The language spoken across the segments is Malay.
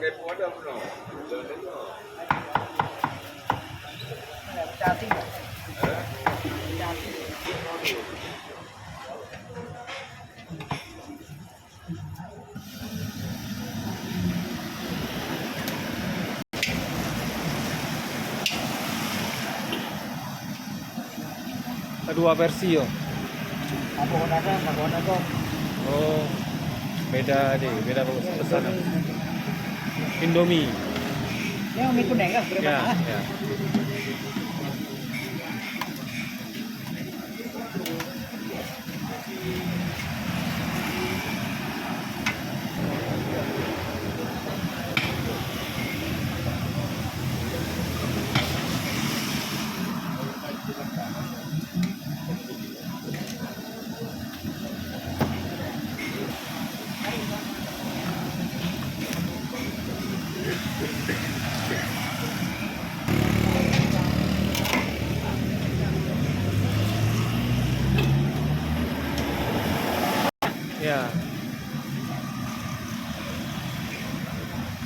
kepo ada pun. Cati nggak? Eh? Cati. Dua versi yo. Apa ada? Oh, beda deh, beda pesanan. Indomie. Ini mie kuning kan? Berapa? Ya, ya. Ya.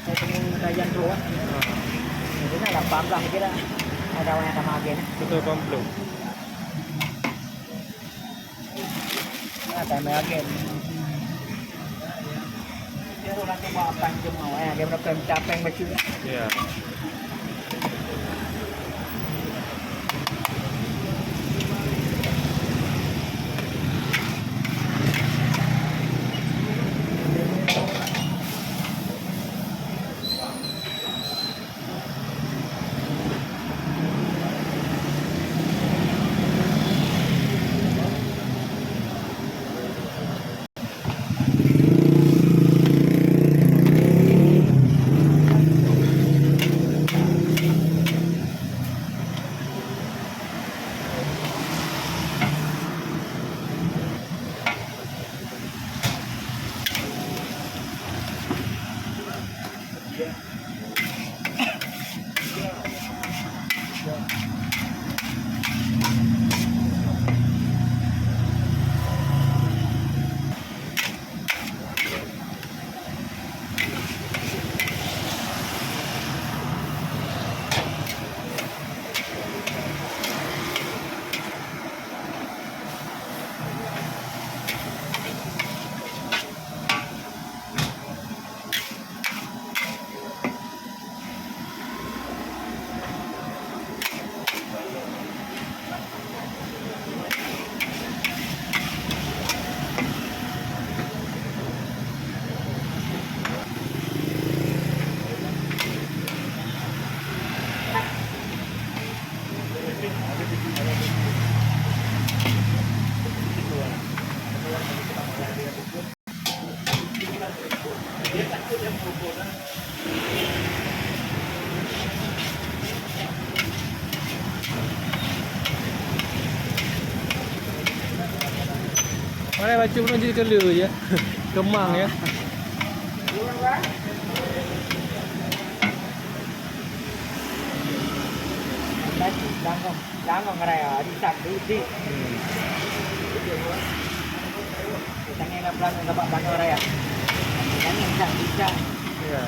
Saya temu kajian dulu kan. Ini lah 18 kira. Ada yang sama agen. Betul komplit. Ada yang agen. Dia orang tu mau apa je mau dia berapa capek baca. Ya. Mana baca pun jadi color ya. Kemang ya. Đang ngerai di sak di. Kita ni nak pelan dapat bangun raya. Kan bisa. Ya.